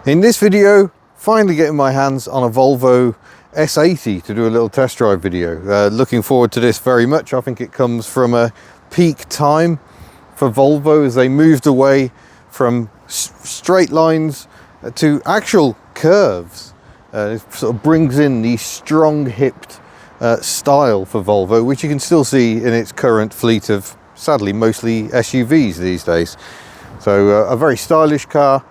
In this video, finally getting my hands on a Volvo S80 to do a little test drive video. Looking forward to this very much. I think it comes from a peak time for Volvo as they moved away from straight lines to actual curves. It sort of brings in the strong hipped style for Volvo, which you can still see in its current fleet of, sadly, mostly SUVs these days. So a very stylish car,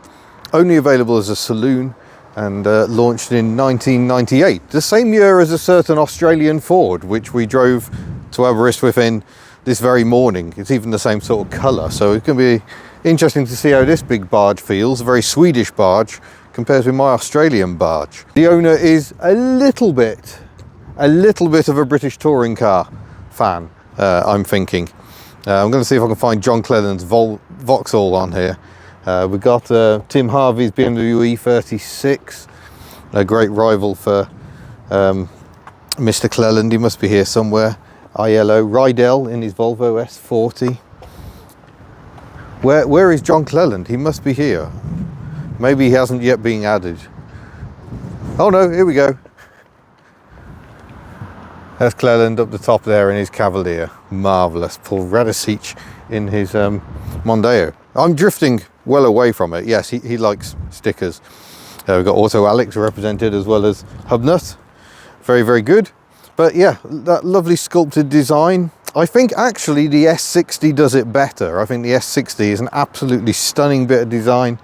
only available as a saloon, and launched in 1998, the same year as a certain Australian Ford, which we drove to Aberystwyth in this very morning. It's even the same sort of colour, so it's going to be interesting to see how this big barge feels, a very Swedish barge, compares with my Australian barge. The owner is a little bit of a British touring car fan, I'm thinking. I'm going to see if I can find John Cleland's Vauxhall on here. We've got Tim Harvey's BMW E36, a great rival for Mr. Cleland. He must be here somewhere. ILO. Rydell in his Volvo S40. Where is John Cleland? He must be here. Maybe he hasn't yet been added. Oh no, here we go. There's Cleland up the top there in his Cavalier. Marvellous. Paul Radicic in his Mondeo. I'm drifting well away from it. Yes, he likes stickers. We've got Auto Alex represented as well as Hubnut. Very, very good. But yeah, that lovely sculpted design. I think actually the S60 does it better. I think the S60 is an absolutely stunning bit of design.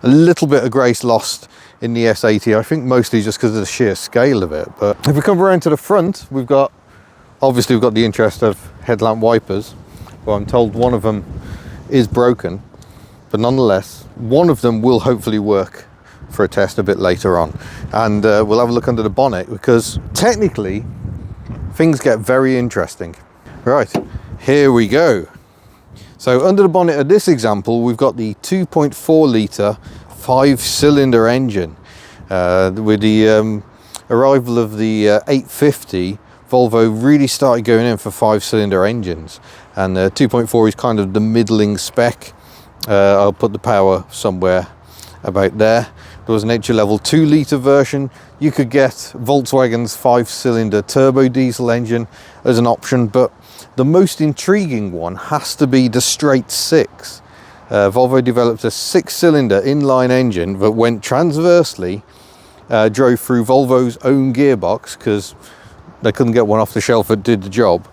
A little bit of grace lost in the S80. I think mostly just because of the sheer scale of it. But if we come around to the front, we've got the interest of headlamp wipers. Well, I'm told one of them is broken. But nonetheless, one of them will hopefully work for a test a bit later on. And we'll have a look under the bonnet, because technically things get very interesting. Right, here we go. So under the bonnet of this example, we've got the 2.4 litre 5-cylinder engine. With the arrival of the 850, Volvo really started going in for 5-cylinder engines. And 2.4 is kind of the middling spec. I'll put the power somewhere about there. There was an entry-level 2-litre version. You could get Volkswagen's 5-cylinder turbo diesel engine as an option, but the most intriguing one has to be the straight 6. Volvo developed a 6-cylinder inline engine that went transversely, drove through Volvo's own gearbox, because they couldn't get one off the shelf that did the job,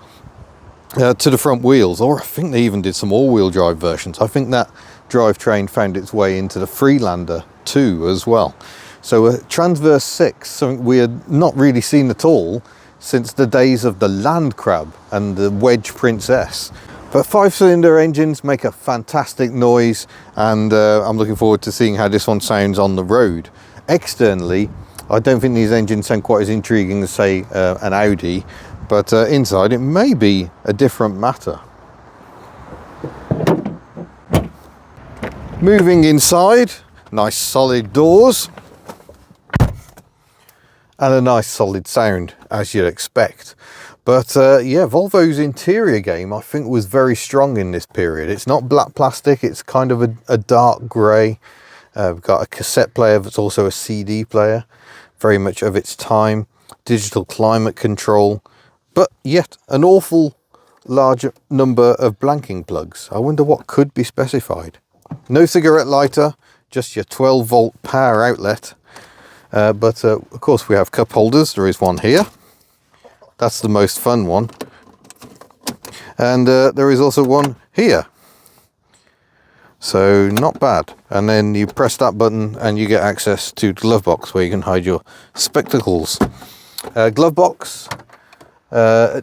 to the front wheels. Or I think they even did some all-wheel drive versions. I think that drivetrain found its way into the Freelander 2 as well. So a transverse 6, something we had not really seen at all since the days of the Land Crab and the Wedge Princess. But 5-cylinder engines make a fantastic noise, and I'm looking forward to seeing how this one sounds on the road. Externally, I don't think these engines sound quite as intriguing as, say, an Audi, but inside it may be a different matter. Moving inside, nice solid doors, and a nice solid sound, as you'd expect. But yeah, Volvo's interior game, I think, was very strong in this period. It's not black plastic, it's kind of a dark grey. We've got a cassette player that's also a CD player, very much of its time. Digital climate control, but yet an awful large number of blanking plugs. I wonder what could be specified. No cigarette lighter, just your 12-volt power outlet. But of course we have cup holders. There is one here. That's the most fun one. And there is also one here. So not bad. And then you press that button and you get access to the glove box where you can hide your spectacles. Glove box, a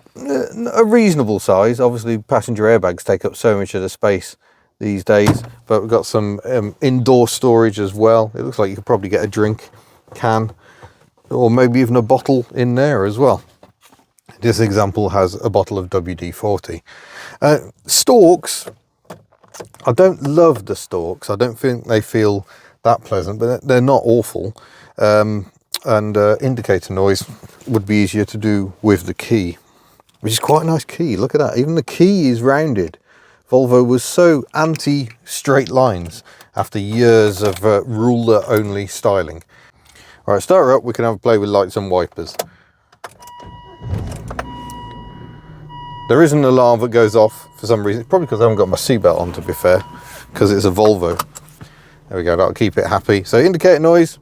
reasonable size. Obviously passenger airbags take up so much of the space these days, but we've got some indoor storage as well. It looks like you could probably get a drink can or maybe even a bottle in there as well. This example has a bottle of WD-40. Stalks, I don't love the stalks. I don't think they feel that pleasant, but they're not awful. And indicator noise would be easier to do with the key, which is quite a nice key. Look at that, even the key is rounded. Volvo was so anti straight lines after years of ruler only styling. All right, start her up, we can have a play with lights and wipers. There is an alarm that goes off for some reason, probably because I haven't got my seatbelt on, to be fair, because it's a Volvo. There we go, that'll keep it happy. So indicator noise,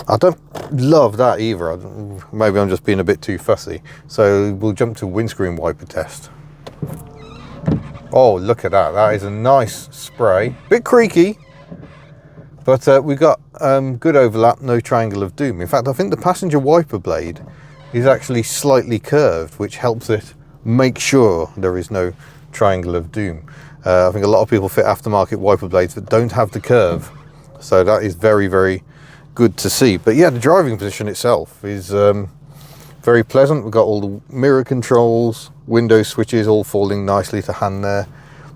I don't love that either. Maybe I'm just being a bit too fussy. So we'll jump to windscreen wiper test. Oh, look at that. That is a nice spray. Bit creaky, but we've got good overlap, no triangle of doom. In fact, I think the passenger wiper blade is actually slightly curved, which helps it make sure there is no triangle of doom. I think a lot of people fit aftermarket wiper blades that don't have the curve. So that is very, very good to see. But yeah, the driving position itself is very pleasant. We've got all the mirror controls, window switches all falling nicely to hand there.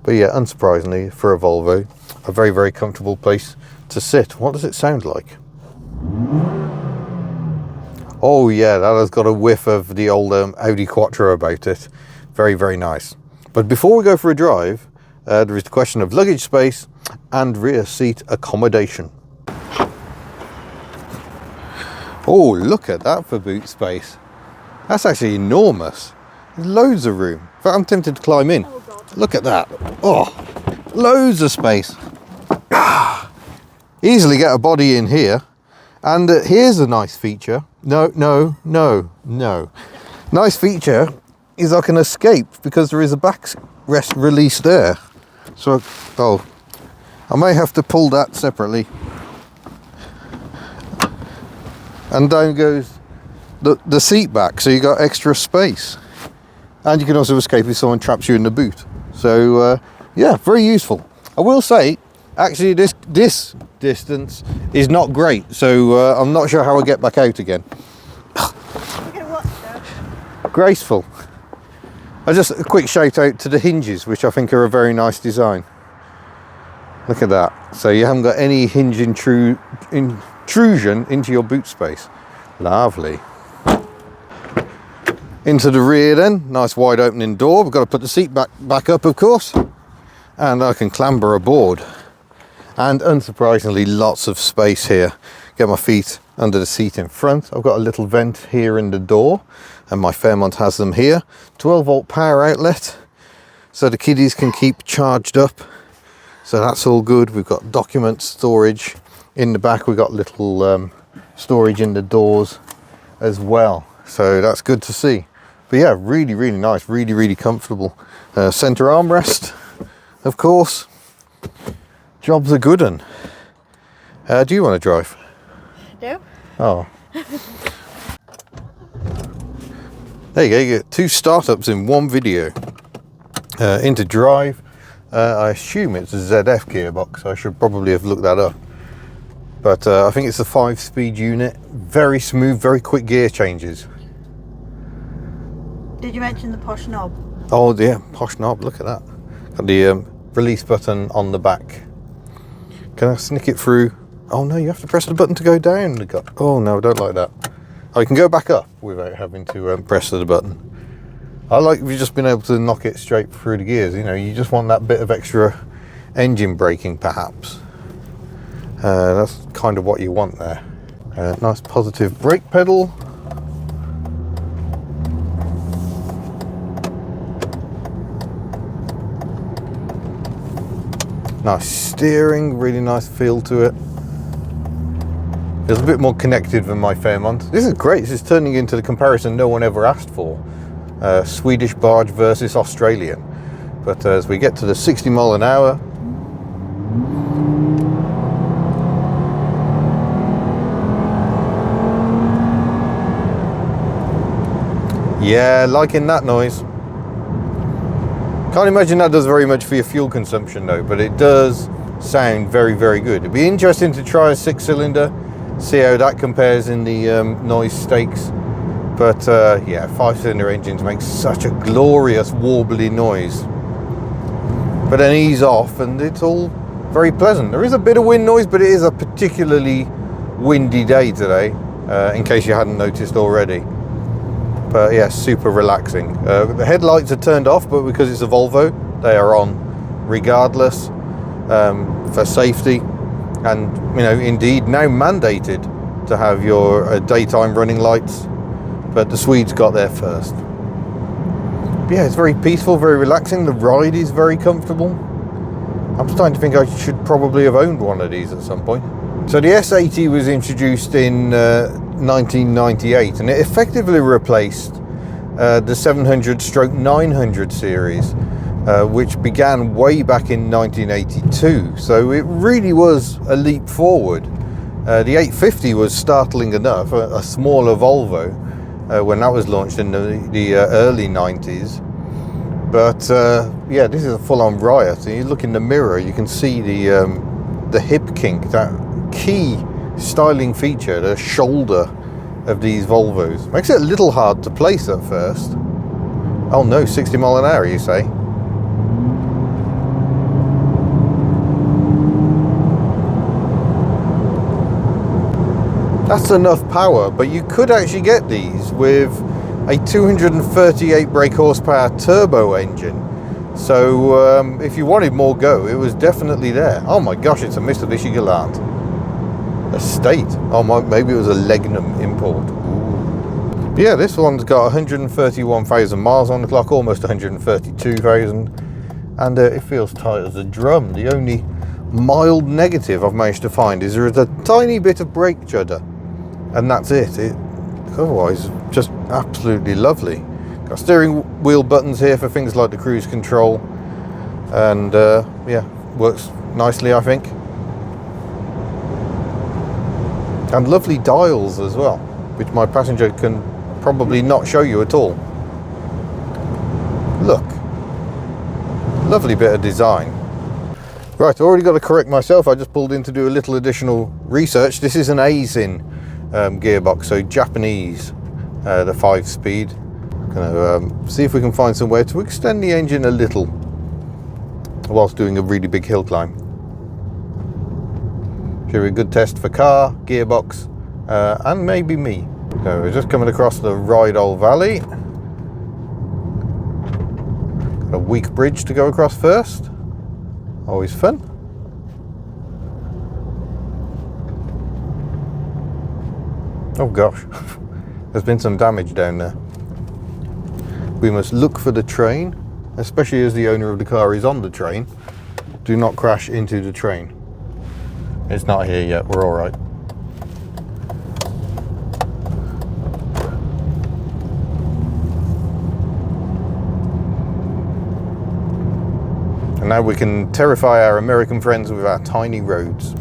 But yeah, unsurprisingly for a Volvo, a very, very comfortable place to sit. What does it sound like? Oh yeah, that has got a whiff of the old Audi Quattro about it. Very, very nice. But before we go for a drive, there is the question of luggage space and rear seat accommodation. Oh, look at that for boot space. That's actually enormous. There's loads of room. In fact, I'm tempted to climb in. Oh God. Look at that. Oh, loads of space. Easily get a body in here. And here's a nice feature. No. Nice feature is I can escape because there is a backrest release there. So, oh, I may have to pull that separately. And down goes the seat back, so you got extra space. And you can also escape if someone traps you in the boot. So yeah, very useful. I will say, actually this distance is not great, so I'm not sure how I'll get back out again. Graceful. Just a quick shout out to the hinges, which I think are a very nice design. Look at that. So you haven't got any hinge intrusion into your boot space. Lovely. Into the rear then, nice wide opening door. We've got to put the seat back up, of course, and I can clamber aboard. And unsurprisingly, lots of space here. Get my feet under the seat in front. I've got a little vent here in the door, and my Fairmont has them here. 12-volt power outlet, so the kiddies can keep charged up. So that's all good. We've got document storage in the back. We've got little storage in the doors as well. So that's good to see. But yeah, really, really nice, really, really comfortable. Center armrest, of course. Job's a good one. Do you want to drive? No. Oh. There you go, you get two startups in one video. Into drive. I assume it's a ZF gearbox. I should probably have looked that up. But I think it's a 5-speed unit. Very smooth, very quick gear changes. Did you mention the posh knob? Oh yeah, posh knob, look at that. Got the release button on the back. Can I sneak it through? Oh no, you have to press the button to go down. Oh no, I don't like that. Oh, you can go back up without having to press the button. I like if you've just been able to knock it straight through the gears. You know, you just want that bit of extra engine braking perhaps. That's kind of what you want there. Nice positive brake pedal. Nice steering, really nice feel to it. Feels a bit more connected than my Fairmont. This is great, this is turning into the comparison no one ever asked for. Swedish barge versus Australian. But as we get to the 60 mile an hour, yeah, liking that noise. Can't imagine that does very much for your fuel consumption though, but it does sound very, very good. It'd be interesting to try a 6-cylinder, see how that compares in the noise stakes. But yeah, 5-cylinder engines make such a glorious warbly noise. But then ease off and it's all very pleasant. There is a bit of wind noise, but it is a particularly windy day today, in case you hadn't noticed already. But yeah, super relaxing. The headlights are turned off, but because it's a Volvo, they are on regardless. for safety, and indeed now mandated to have your daytime running lights, but the Swedes got there first. But yeah, it's very peaceful, very relaxing. The ride is very comfortable. I'm starting to think I should probably have owned one of these at some point. So the S80 was introduced in 1998, and it effectively replaced the 700/900 series, which began way back in 1982. So it really was a leap forward. The 850 was startling enough, a smaller Volvo, when that was launched in the early 90s. But yeah, this is a full-on riot. And you look in the mirror, you can see the hip kink, that key styling feature, the shoulder of these Volvos. Makes it a little hard to place at first. Oh no, 60 mile an hour, you say? That's enough power, but you could actually get these with a 238 brake horsepower turbo engine. So if you wanted more go, it was definitely there. Oh my gosh, it's a Mitsubishi Galant Estate. Oh, maybe it was a Legnum import. But yeah, this one's got 131,000 miles on the clock, almost 132,000, and it feels tight as a drum. The only mild negative I've managed to find is there is a tiny bit of brake judder, and that's it. Otherwise, just absolutely lovely. Got steering wheel buttons here for things like the cruise control, and yeah, works nicely, I think. And lovely dials as well, which my passenger can probably not show you at all. Look, lovely bit of design. Right, I already got to correct myself. I just pulled in to do a little additional research. This is an Aisin gearbox, so Japanese, the 5-speed. Gonna see if we can find somewhere to extend the engine a little whilst doing a really big hill climb. Should be a good test for car, gearbox, and maybe me. So we're just coming across the Rydal Valley. Got a weak bridge to go across first. Always fun. Oh gosh, there's been some damage down there. We must look for the train, especially as the owner of the car is on the train. Do not crash into the train. It's not here yet, we're all right. And now we can terrify our American friends with our tiny roads.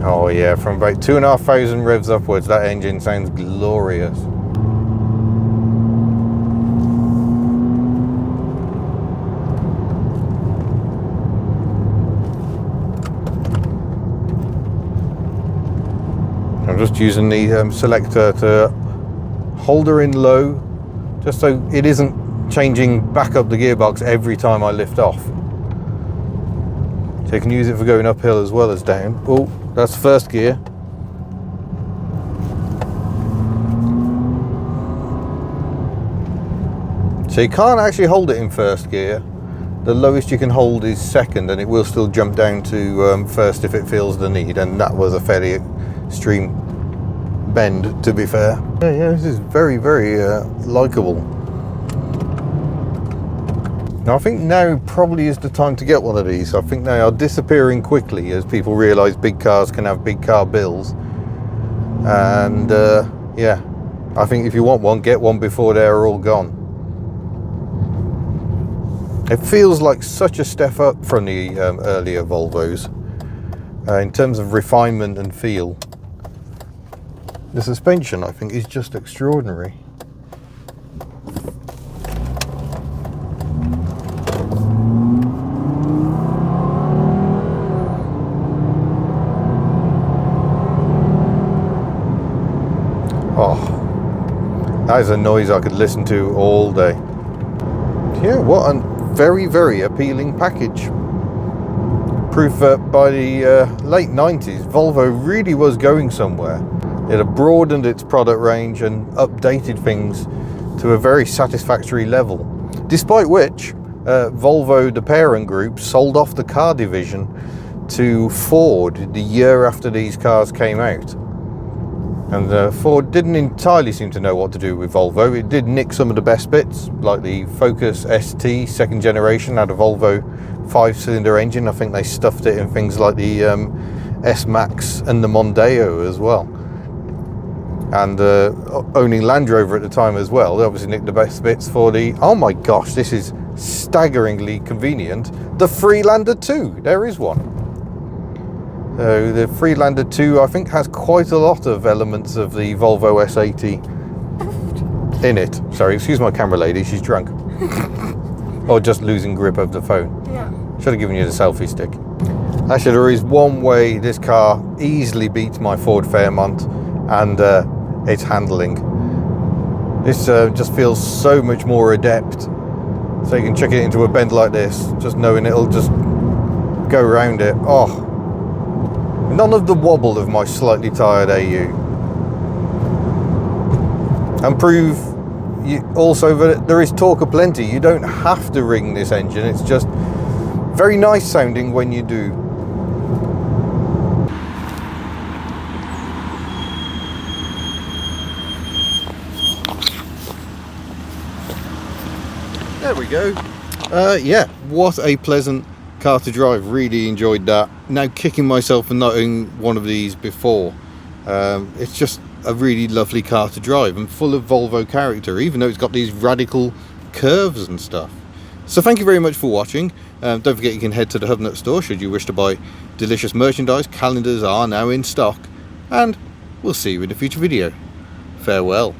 Oh yeah, from about 2,500 revs upwards, that engine sounds glorious. I'm just using the selector to hold her in low, just so it isn't changing back up the gearbox every time I lift off. So you can use it for going uphill as well as down. Oh, that's first gear. So you can't actually hold it in first gear. The lowest you can hold is second, and it will still jump down to first if it feels the need, and that was a fairly extreme bend, to be fair. Yeah, this is very, very likeable. Now I think now probably is the time to get one of these. I think they are disappearing quickly as people realise big cars can have big car bills. And yeah, I think if you want one, get one before they're all gone. It feels like such a step up from the earlier Volvos in terms of refinement and feel. The suspension, I think, is just extraordinary. Oh, that is a noise I could listen to all day. Yeah, what a very, very appealing package. Proof that by the late 90s, Volvo really was going somewhere. It had broadened its product range and updated things to a very satisfactory level. Despite which, Volvo, the parent group, sold off the car division to Ford the year after these cars came out. And Ford didn't entirely seem to know what to do with Volvo. It did nick some of the best bits, like the Focus ST second generation had a Volvo 5-cylinder engine. I think they stuffed it in things like the S-Max and the Mondeo as well. And owning Land Rover at the time as well, they obviously nicked the best bits for the, oh my gosh, this is staggeringly convenient, the Freelander 2. There is one. So the Freelander 2, I think, has quite a lot of elements of the Volvo S80 in it. Sorry, excuse my camera lady, she's drunk. Or just losing grip of the phone. Yeah. Should have given you the selfie stick. Actually, there is one way this car easily beats my Ford Fairmont, and it's handling. This just feels so much more adept. So you can chuck it into a bend like this, just knowing it'll just go around it. Oh, none of the wobble of my slightly tired AU. And prove also that there is torque aplenty. You don't have to ring this engine. It's just very nice sounding when you do. There we go. Yeah, what a pleasant car to drive. Really enjoyed that. Now kicking myself for not owning one of these before. It's just a really lovely car to drive and full of Volvo character, even though it's got these radical curves and stuff. So thank you very much for watching. Don't forget you can head to the Hubnut store should you wish to buy delicious merchandise. Calendars are now in stock, and we'll see you in a future video. Farewell.